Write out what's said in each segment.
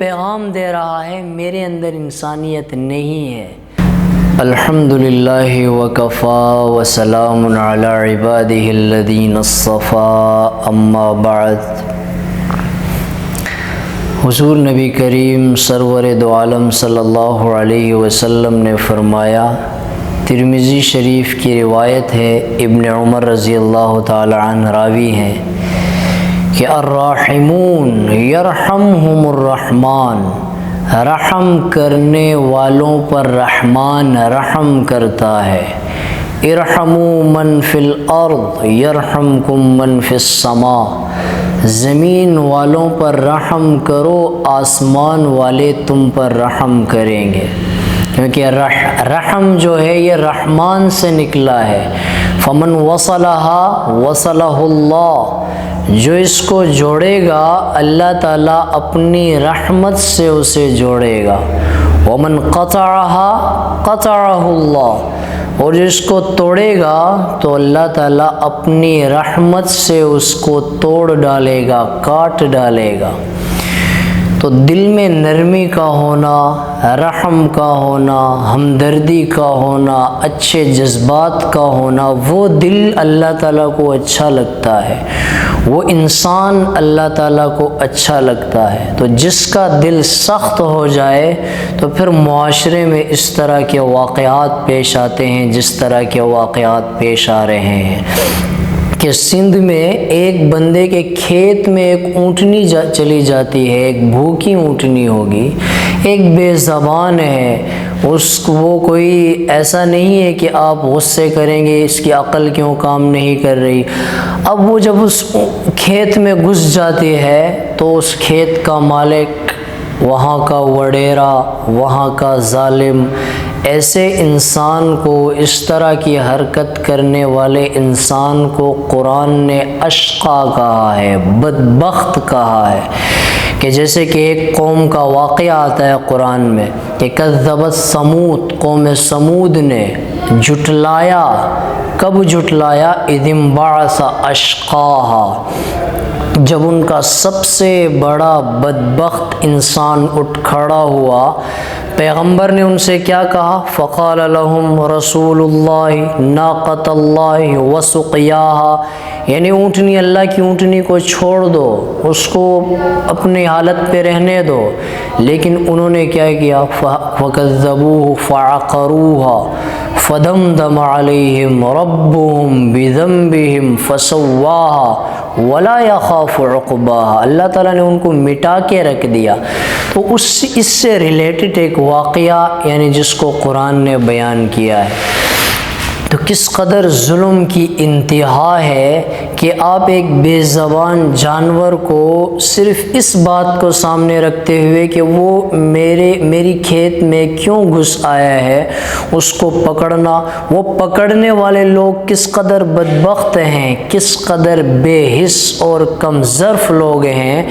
پیغام دے رہا ہے میرے اندر انسانیت نہیں ہے۔ الحمدللہ وکفا وسلام علی عبادہ الذین اصطفیٰ، اما بعد۔ حضور نبی کریم سرور دو عالم صلی اللہ علیہ وسلم نے فرمایا، ترمذی شریف کی روایت ہے، ابن عمر رضی اللہ تعالی عنہ راوی ہیں کہ الراحمون یرحمہم الرحمن، رحم کرنے والوں پر رحمان رحم کرتا ہے۔ ارحموا من فی الارض یرحمکم من فی السماء، زمین والوں پر رحم کرو، آسمان والے تم پر رحم کریں گے، کیونکہ رحم جو ہے یہ رحمان سے نکلا ہے۔ فمن وصلها وصلہ اللہ، جو اس کو جوڑے گا اللہ تعالیٰ اپنی رحمت سے اسے جوڑے گا۔ ومن قطعها قطعہ اللہ، اور جس کو توڑے گا تو اللہ تعالیٰ اپنی رحمت سے اس کو توڑ ڈالے گا، کاٹ ڈالے گا۔ تو دل میں نرمی کا ہونا، رحم کا ہونا، ہمدردی کا ہونا، اچھے جذبات کا ہونا، وہ دل اللہ تعالیٰ کو اچھا لگتا ہے، وہ انسان اللہ تعالیٰ کو اچھا لگتا ہے۔ تو جس کا دل سخت ہو جائے تو پھر معاشرے میں اس طرح کے واقعات پیش آتے ہیں جس طرح کے واقعات پیش آ رہے ہیں کہ سندھ میں ایک بندے کے کھیت میں ایک اونٹنی چلی جاتی ہے، ایک بھوکی اونٹنی ہوگی، ایک بے زبان ہے، وہ کوئی ایسا نہیں ہے کہ آپ غصے کریں گے اس کی عقل کیوں کام نہیں کر رہی۔ اب وہ جب اس کھیت میں گھس جاتی ہے تو اس کھیت کا مالک، وہاں کا وڈیرا، وہاں کا ظالم، ایسے انسان کو، اس طرح کی حرکت کرنے والے انسان کو قرآن نے اشقا کہا ہے، بدبخت کہا ہے۔ کہ جیسے کہ ایک قوم کا واقعہ آتا ہے قرآن میں کہ کذبت سمود، قوم سمود نے جھٹلایا، کب جھٹلایا؟ اذ انبعث اشقاہا، جب ان کا سب سے بڑا بدبخت انسان اٹھ کھڑا ہوا۔ پیغمبر نے ان سے کیا کہا؟ فقال لهم رسول اللہ ناقۃ اللہ وسقیاہا، یعنی اونٹنی، اللہ کی اونٹنی کو چھوڑ دو، اس کو اپنی حالت پہ رہنے دو۔ لیکن انہوں نے کیا کیا؟ فکذبوہ فعقروہا فدمدم علیہم ربہم بذنبہم فسواہا ولا یخاف عقباہا، اللہ تعالیٰ نے ان کو مٹا کے رکھ دیا۔ تو اس سے ریلیٹڈ ایک واقعہ یعنی جس کو قرآن نے بیان کیا ہے۔ تو کس قدر ظلم کی انتہا ہے کہ آپ ایک بے زبان جانور کو صرف اس بات کو سامنے رکھتے ہوئے کہ وہ میری کھیت میں کیوں گھس آیا ہے اس کو پکڑنا، وہ پکڑنے والے لوگ کس قدر بدبخت ہیں، کس قدر بے حس اور کم ظرف لوگ ہیں،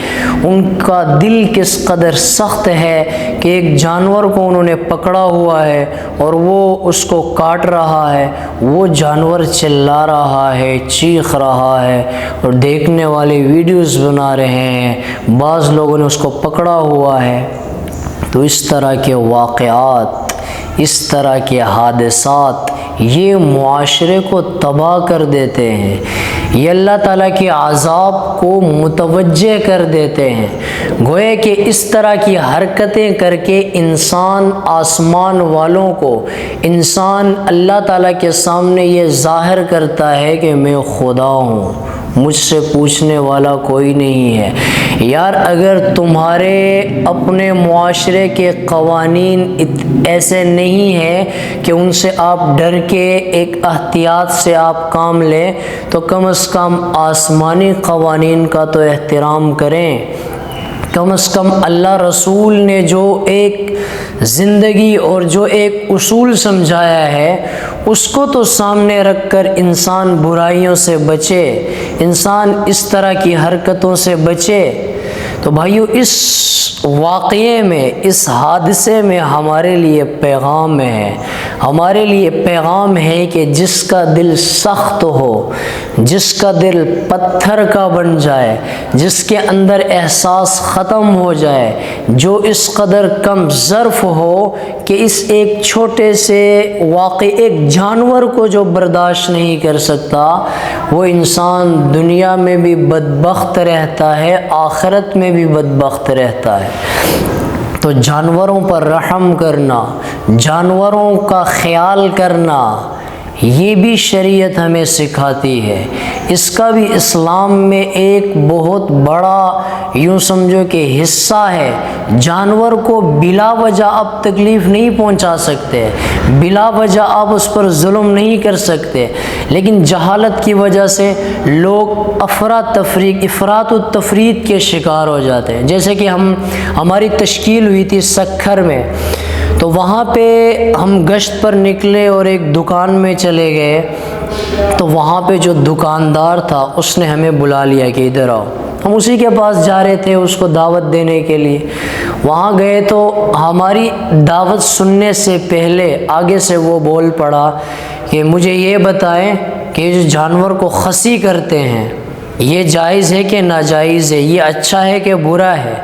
ان کا دل کس قدر سخت ہے کہ ایک جانور کو انہوں نے پکڑا ہوا ہے اور وہ اس کو کاٹ رہا ہے، وہ جانور چلا رہا ہے، چیخ رہا ہے اور دیکھنے والے ویڈیوز بنا رہے ہیں، بعض لوگوں نے اس کو پکڑا ہوا ہے۔ تو اس طرح کے واقعات، اس طرح کے حادثات یہ معاشرے کو تباہ کر دیتے ہیں، یہ اللہ تعالیٰ کے عذاب کو متوجہ کر دیتے ہیں۔ گویا کہ اس طرح کی حرکتیں کر کے انسان آسمان والوں کو، انسان اللہ تعالیٰ کے سامنے یہ ظاہر کرتا ہے کہ میں خدا ہوں، مجھ سے پوچھنے والا کوئی نہیں ہے۔ یار اگر تمہارے اپنے معاشرے کے قوانین ایسے نہیں ہیں کہ ان سے آپ ڈر کے ایک احتیاط سے آپ کام لیں تو کم از کم آسمانی قوانین کا تو احترام کریں۔ کم از کم اللہ رسول نے جو ایک زندگی اور جو ایک اصول سمجھایا ہے اس کو تو سامنے رکھ کر انسان برائیوں سے بچے، انسان اس طرح کی حرکتوں سے بچے۔ تو بھائیو اس واقعے میں، اس حادثے میں ہمارے لیے پیغام ہے، ہمارے لیے پیغام ہے کہ جس کا دل سخت ہو، جس کا دل پتھر کا بن جائے، جس کے اندر احساس ختم ہو جائے، جو اس قدر کم ظرف ہو کہ اس ایک چھوٹے سے واقع ایک جانور کو جو برداشت نہیں کر سکتا، وہ انسان دنیا میں بھی بدبخت رہتا ہے، آخرت میں بھی بدبخت رہتا ہے۔ تو جانوروں پر رحم کرنا، جانوروں کا خیال کرنا، یہ بھی شریعت ہمیں سکھاتی ہے۔ اس کا بھی اسلام میں ایک بہت بڑا یوں سمجھو کہ حصہ ہے۔ جانور کو بلا وجہ آپ تکلیف نہیں پہنچا سکتے، بلا وجہ آپ اس پر ظلم نہیں کر سکتے، لیکن جہالت کی وجہ سے لوگ افراط و تفریط کے شکار ہو جاتے ہیں۔ جیسے کہ ہماری تشکیل ہوئی تھی سکھر میں، تو وہاں پہ ہم گشت پر نکلے اور ایک دکان میں چلے گئے، تو وہاں پہ جو دکاندار تھا اس نے ہمیں بلا لیا کہ ادھر آؤ۔ ہم اسی کے پاس جا رہے تھے اس کو دعوت دینے کے لیے۔ وہاں گئے تو ہماری دعوت سننے سے پہلے آگے سے وہ بول پڑا کہ مجھے یہ بتائیں کہ یہ جو جانور کو خصی کرتے ہیں یہ جائز ہے کہ ناجائز ہے، یہ اچھا ہے کہ برا ہے؟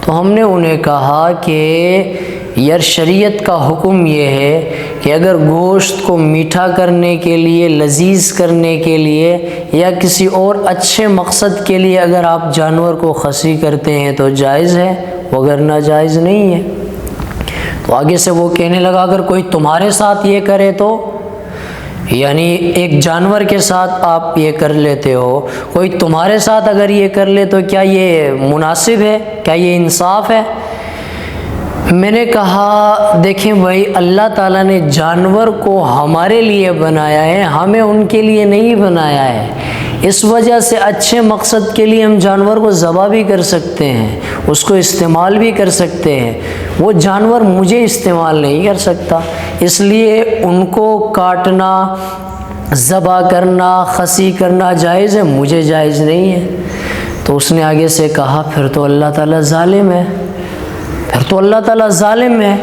تو ہم نے انہیں کہا کہ یار شریعت کا حکم یہ ہے کہ اگر گوشت کو میٹھا کرنے کے لیے، لذیذ کرنے کے لیے یا کسی اور اچھے مقصد کے لیے اگر آپ جانور کو خصی کرتے ہیں تو جائز ہے، وگر ناجائز نہیں ہے۔ تو آگے سے وہ کہنے لگا اگر کوئی تمہارے ساتھ یہ کرے تو، یعنی ایک جانور کے ساتھ آپ یہ کر لیتے ہو، کوئی تمہارے ساتھ اگر یہ کر لے تو کیا یہ مناسب ہے؟ کیا یہ انصاف ہے؟ میں نے کہا دیکھیں بھائی، اللہ تعالیٰ نے جانور کو ہمارے لیے بنایا ہے، ہمیں ان کے لیے نہیں بنایا ہے۔ اس وجہ سے اچھے مقصد کے لیے ہم جانور کو ذبح بھی کر سکتے ہیں، اس کو استعمال بھی کر سکتے ہیں۔ وہ جانور مجھے استعمال نہیں کر سکتا، اس لیے ان کو کاٹنا، ذبح کرنا، خصی کرنا جائز ہے، مجھے جائز نہیں ہے۔ تو اس نے آگے سے کہا پھر تو اللہ تعالیٰ ظالم ہے، پھر تو اللہ تعالیٰ ظالم ہے۔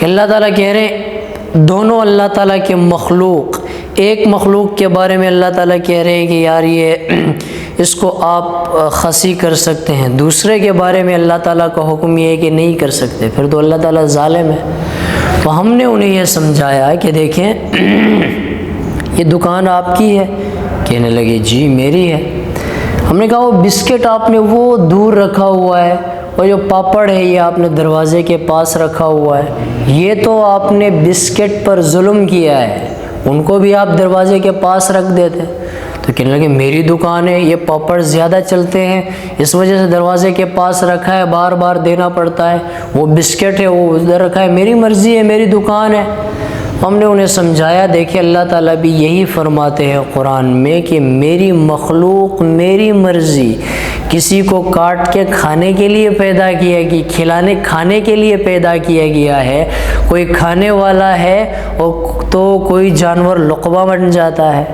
اللہ تعالیٰ کہہ رہے ہیں دونوں اللہ تعالیٰ کے مخلوق، ایک مخلوق کے بارے میں اللہ تعالیٰ کہہ رہے ہیں کہ یار یہ اس کو آپ خصی کر سکتے ہیں، دوسرے کے بارے میں اللہ تعالیٰ کا حکم یہ ہے کہ نہیں کر سکتے، پھر تو اللہ تعالیٰ ظالم ہے۔ تو ہم نے انہیں یہ سمجھایا کہ دیکھیں یہ دکان آپ کی ہے؟ کہنے لگے جی میری ہے۔ ہم نے کہا وہ بسکٹ آپ نے وہ دور رکھا ہوا ہے، اور جو پاپڑ ہے یہ آپ نے دروازے کے پاس رکھا ہوا ہے، یہ تو آپ نے بسکٹ پر ظلم کیا ہے، ان کو بھی آپ دروازے کے پاس رکھ دیتے۔ تو کہنے لگے میری دکان ہے، یہ پاپڑ زیادہ چلتے ہیں اس وجہ سے دروازے کے پاس رکھا ہے، بار بار دینا پڑتا ہے، وہ بسکٹ ہے وہ ادھر رکھا ہے، میری مرضی ہے، میری دکان ہے۔ ہم نے انہیں سمجھایا دیکھیں اللہ تعالیٰ بھی یہی فرماتے ہیں قرآن میں کہ میری مخلوق میری مرضی، کسی کو کاٹ کے کھانے کے لیے پیدا کیا گیا، کھانے کے لیے پیدا کیا گیا ہے، کوئی کھانے والا ہے اور تو کوئی جانور لقمہ بن جاتا ہے۔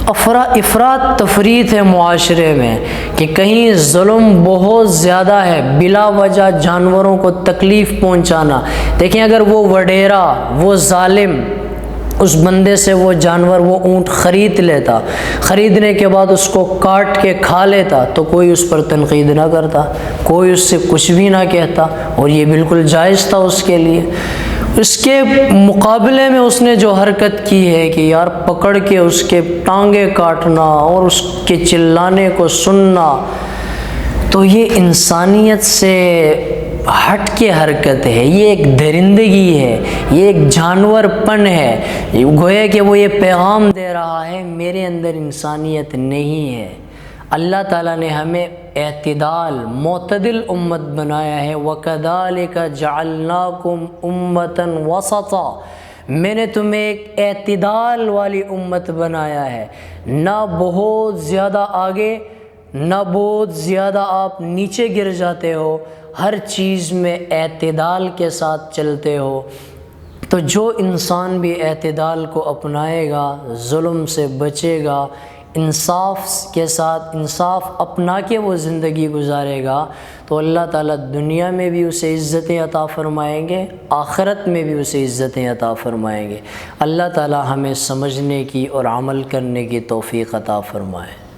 افراط تفریط ہے معاشرے میں کہ کہیں ظلم بہت زیادہ ہے، بلا وجہ جانوروں کو تکلیف پہنچانا۔ دیکھیں اگر وہ وڈیرا، وہ ظالم اس بندے سے وہ جانور، وہ اونٹ خرید لیتا، خریدنے کے بعد اس کو کاٹ کے کھا لیتا تو کوئی اس پر تنقید نہ کرتا، کوئی اس سے کچھ بھی نہ کہتا، اور یہ بالکل جائز تھا اس کے لیے۔ اس کے مقابلے میں اس نے جو حرکت کی ہے کہ یار پکڑ کے اس کے ٹانگیں کاٹنا اور اس کے چلانے کو سننا، تو یہ انسانیت سے ہٹ کے حرکت ہے، یہ ایک درندگی ہے، یہ ایک جانور پن ہے۔ گویا کہ وہ یہ پیغام دے رہا ہے میرے اندر انسانیت نہیں ہے۔ اللہ تعالیٰ نے ہمیں اعتدال، معتدل امت بنایا ہے۔ وَكَذَلِكَ جَعَلْنَاكُمْ أُمَّةً وَسَطًا، میں نے تمہیں ایک اعتدال والی امت بنایا ہے، نہ بہت زیادہ آگے نہ بہت زیادہ آپ نیچے گر جاتے ہو، ہر چیز میں اعتدال کے ساتھ چلتے ہو۔ تو جو انسان بھی اعتدال کو اپنائے گا، ظلم سے بچے گا، انصاف کے ساتھ انصاف اپنا کے وہ زندگی گزارے گا تو اللہ تعالیٰ دنیا میں بھی اسے عزتیں عطا فرمائیں گے، آخرت میں بھی اسے عزتیں عطا فرمائیں گے۔ اللہ تعالیٰ ہمیں سمجھنے کی اور عمل کرنے کی توفیق عطا فرمائے۔